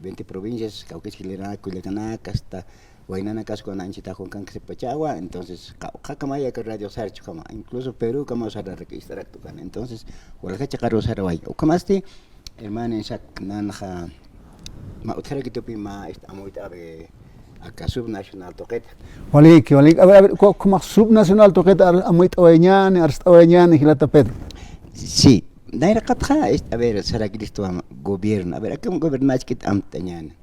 20 provincias, Cauquenes, Culiacanaca, hasta Huaynana, Casco, Anchita, Joncan, Pachagua, entonces, Jacamaya, que Radio Sarcho, incluso Perú, como a registrar, entonces, Hualcacha, Carlos Saraway, o como este, hermano, en Sac, Nanja, Mautera, que tupi, esta amoita, acá subnacional toqueta. Walik, a ver, como subnacional toqueta, amoita, Oeñane, Arsta Oeñane, Gilata Pedro. Sí, Naira Katja, a ver, Sara Cristo, gobierno, a ver, aquí un gobierno más que Amtañana.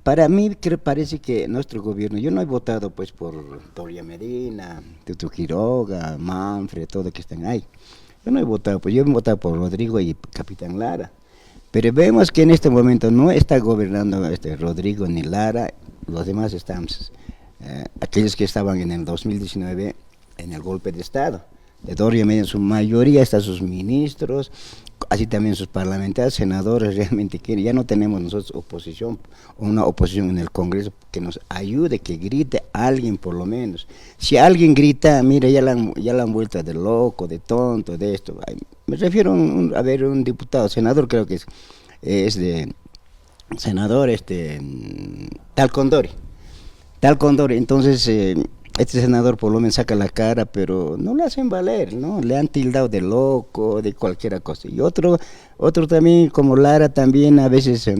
Para mí parece que nuestro gobierno, yo no he votado pues por Toria Medina, Tutu Quiroga, Manfred, todo que están ahí. Yo no he votado, pues yo he votado por Rodrigo y Capitán Lara. Pero vemos que en este momento no está gobernando Rodrigo ni Lara, los demás estamos, aquellos que estaban en el 2019 en el golpe de Estado. De Doria Medina, en su mayoría están sus ministros, así también sus parlamentarios, senadores, realmente quieren. Ya no tenemos nosotros oposición, una oposición en el Congreso que nos ayude, que grite alguien por lo menos. Si alguien grita, mire, ya la han vuelto de loco, de tonto, de esto. Me refiero a ver un diputado, senador creo que es de senador, Tal Condori, entonces este senador por lo menos saca la cara, pero no lo hacen valer, ¿no? Le han tildado de loco, de cualquier cosa. Y otro también, como Lara, también a veces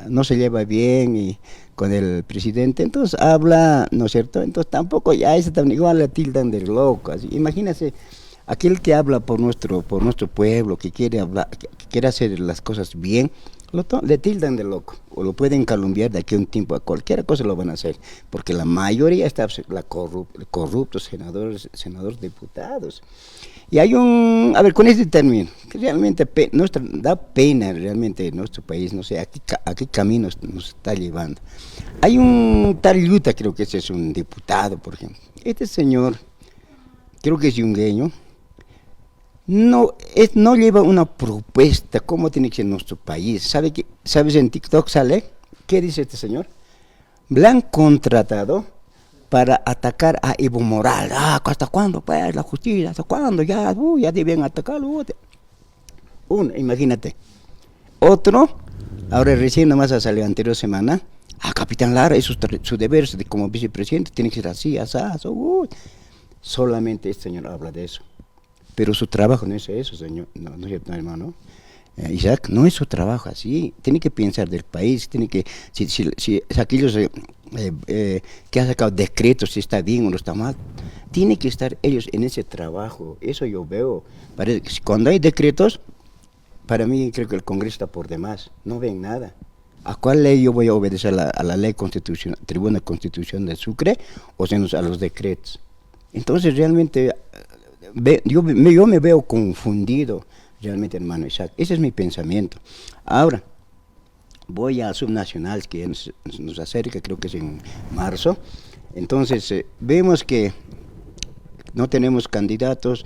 no se lleva bien y con el presidente, entonces habla, ¿no es cierto? Entonces tampoco, ya ese también igual le tildan de loco. Así. Imagínense, aquel que habla por nuestro pueblo, que quiere hablar, que quiere hacer las cosas bien, le tildan de loco, o lo pueden calumniar de aquí a un tiempo, a cualquier cosa lo van a hacer, porque la mayoría está corruptos, senadores, diputados. Y hay a ver, con este término, que realmente da pena realmente en nuestro país, no sé, a qué caminos nos está llevando. Hay un tal Luta, creo que ese es un diputado, por ejemplo. Este señor, creo que es yungueño, no lleva una propuesta, cómo tiene que ser nuestro país. ¿Sabes en TikTok sale? ¿Qué dice este señor? Le han contratado para atacar a Evo Morales. ¿Hasta cuándo pues la justicia? ¿Hasta cuándo? Ya deben atacarlo. Imagínate. Otro, ahora recién nomás ha salido anterior semana, Capitán Lara, es su deber como vicepresidente, tiene que ser así, así. Solamente este señor habla de eso. Pero su trabajo no es eso, señor, no es cierto, hermano. Isaac, no es su trabajo así, tiene que pensar del país, tiene que, si aquellos que han sacado decretos, si está bien o no está mal, tiene que estar ellos en ese trabajo, eso yo veo. Cuando hay decretos, para mí creo que el Congreso está por demás, no ven nada. ¿A cuál ley yo voy a obedecer? ¿A la ley constitucional, Tribuna Constitución de Sucre, o sea, a los decretos? Entonces realmente yo me veo confundido, realmente, hermano Isaac. Ese es mi pensamiento. Ahora, voy a subnacionales que nos acerca, creo que es en marzo. Entonces, vemos que no tenemos candidatos.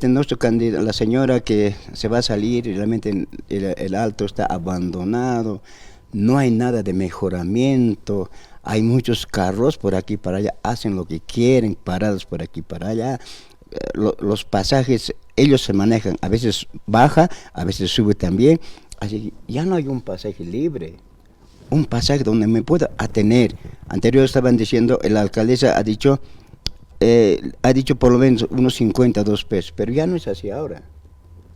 Nuestro candidato, la señora que se va a salir, realmente el Alto está abandonado, no hay nada de mejoramiento, hay muchos carros por aquí y para allá, hacen lo que quieren, parados por aquí y para allá. Los pasajes, ellos se manejan, a veces baja, a veces sube también, así que ya no hay un pasaje libre, un pasaje donde me pueda atener. Anterior estaban diciendo, la alcaldesa ha dicho por lo menos unos 52 pesos, pero ya no es así ahora,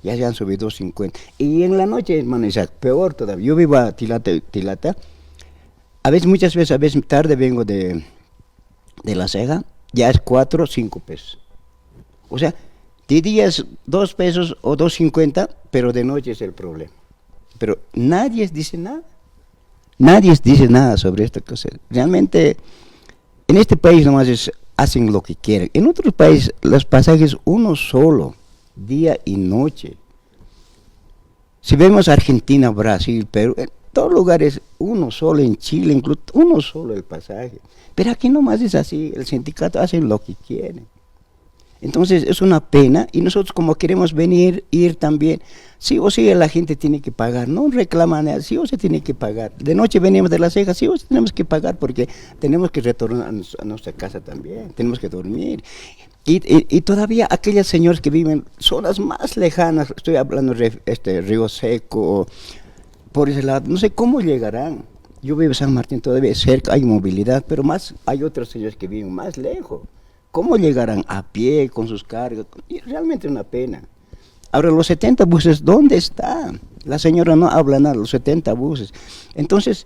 ya se han subido 50. Y en la noche, hermano Isaac, peor todavía, yo vivo a Tilata, muchas veces tarde vengo de La Ceja, ya es 4 o 5 pesos. O sea, de día es 2 pesos o 2.50, pero de noche es el problema. Pero nadie dice nada sobre esta cosa. Realmente, en este país nomás hacen lo que quieren. En otros países, los pasajes uno solo, día y noche. Si vemos Argentina, Brasil, Perú, en todos lugares uno solo, en Chile incluso, uno solo el pasaje. Pero aquí nomás es así, el sindicato hace lo que quiere. Entonces es una pena, y nosotros como queremos ir también, sí o sí la gente tiene que pagar, no reclaman, sí o sí tiene que pagar. De noche venimos de La Ceja, sí o sí tenemos que pagar porque tenemos que retornar a nuestra casa también, tenemos que dormir. Y todavía aquellas señoras que viven zonas más lejanas, estoy hablando de Río Seco, por ese lado, no sé cómo llegarán. Yo vivo en San Martín todavía cerca, hay movilidad, pero más hay otros señores que viven más lejos. ¿Cómo llegarán a pie con sus cargas? Y realmente es una pena. Ahora, los 70 buses, ¿dónde están? La señora no habla nada, los 70 buses. Entonces,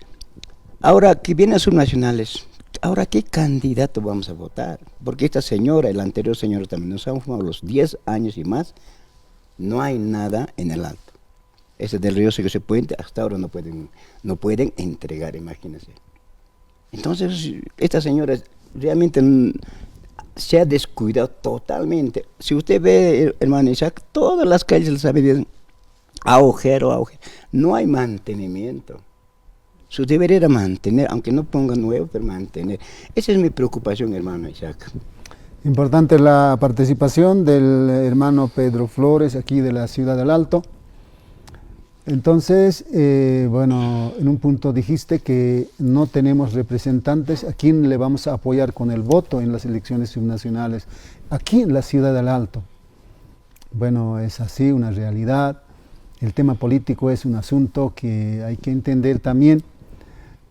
ahora que vienen subnacionales, ahora ¿qué candidato vamos a votar? Porque esta señora, el anterior señor también, nos han fumado los 10 años y más, no hay nada en el Alto. Ese del río Seco, ese puente, hasta ahora no pueden entregar, imagínense. Entonces, esta señora realmente se ha descuidado totalmente. Si usted ve, hermano Isaac, todas las calles las avenidas, agujero, no hay mantenimiento. Su deber era mantener, aunque no ponga nuevo, pero mantener. Esa es mi preocupación, hermano Isaac. Importante la participación del hermano Pedro Flores, aquí de la ciudad del Alto. Entonces, bueno, en un punto dijiste que no tenemos representantes. ¿A quién le vamos a apoyar con el voto en las elecciones subnacionales? Aquí en la ciudad del Alto. Bueno, es así, una realidad. El tema político es un asunto que hay que entender también.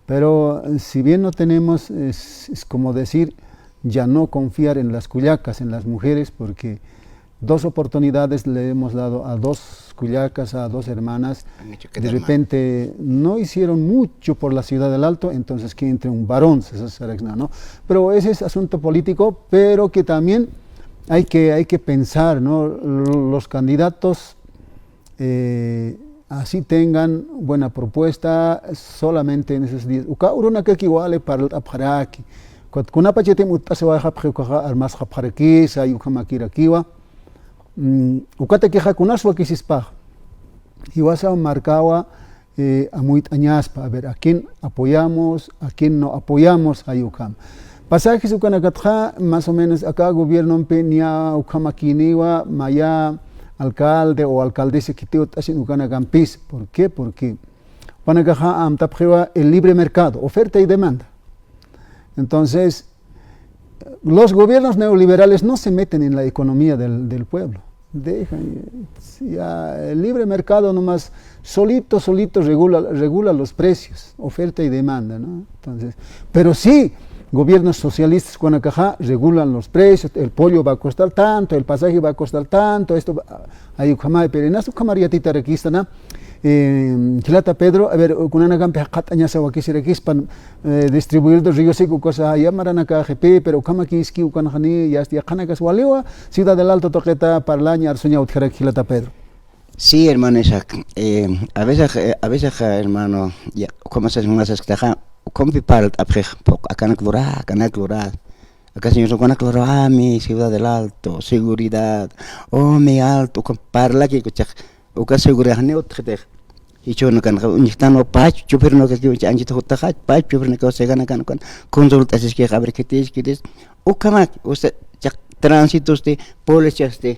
Pero si bien no tenemos, es como decir, ya no confiar en las cuyacas, en las mujeres, porque 2 oportunidades le hemos dado a 2 cuyacas, a 2 hermanas. De repente no hicieron mucho por la ciudad del Alto, entonces que entre un varón, ¿no? Pero ese es asunto político, pero que también hay que pensar, ¿no? Los candidatos así tengan buena propuesta solamente en esos días. Uka uruna que igual para el apjaraki. Kuna pachete mutase va a dejar armas apjaraki, sa yuka makira kiwa. Ukate que jacunas o que sispa. Y vas a marcawa a muy añaspa, a ver a quién apoyamos, a quién no apoyamos a Yukam. Pasajes ukanakatja, más o menos acá gobierno peña ukamakiniwa, maya alcalde o alcaldesa que te hacen ukanagampis. ¿Por qué? Porque panakaja amtapjewa el libre mercado, oferta y demanda. Entonces, los gobiernos neoliberales no se meten en la economía del pueblo. Dejan, ya, el libre mercado nomás solito regula los precios, oferta y demanda, ¿no? Entonces, pero sí, gobiernos socialistas Guanacaja regulan los precios, el pollo va a costar tanto, el pasaje va a costar tanto, esto hay jamás perenazo camariatita requista, ¿no? Chilata Pedro, a ver, con una campe haqataña sawa que se requispan distribuir dos ríos y cosa allá maranaka GP, pero kama kiski ukanjani ya hasta kanakas walewa, ciudad del Alto Toqueta parlaña arsoña utjara Chilata Pedro. Sí, hermano Isaac, a veces, hermano, ya, como se más es que compi part aprej, acá na clorá, acá señor con clorá, mi ciudad del Alto, seguridad, oh mi alto, parla que uka seguridad ne utjete. Y yo no can unistano pach, yo pero no que yo anjito hotajat, pach, yo pero no que se gana can consultas es que a ver qué es. Ukamak, usted tránsito usted, policía usted.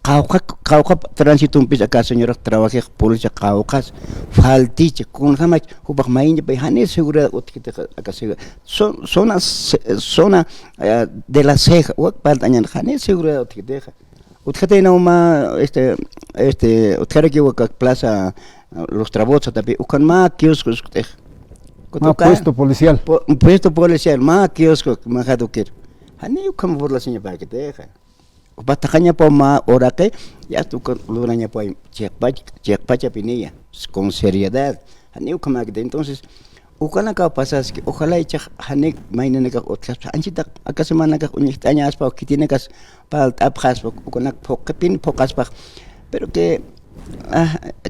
Kauka tránsito un piso acá señora trabaja policía kaukas faltiche con jamás hubak mainya pejane seguridad utquite acá zona de la ceja wak paltañan jane seguridad utquite utquite no ma utquite que wak plaza los trabajos también ukan ma kioscos puesto policial puesto policial ma kiosco ma jadukir jane ukan por la señora para que te deja Batacaña po ma orate ya tu luraña po chekpacha pinilla con seriedad aniu kamagde entonces ukana ka pasas que ojalá echa hanek mainene ka otlas anchita acá semana ka unitaña aspa que tiene kas pal abjas ukana pokapin pokaspa pero que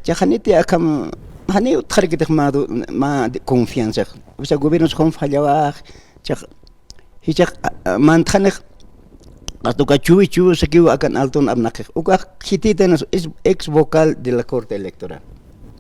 chajanite akam haneu tjarque ma de confianza o sea gobiernos con fallaba chak hichak mantanek hasta que chubi se quedó acá en Alton Abnake. Uka hitita es ex vocal de la Corte Electoral.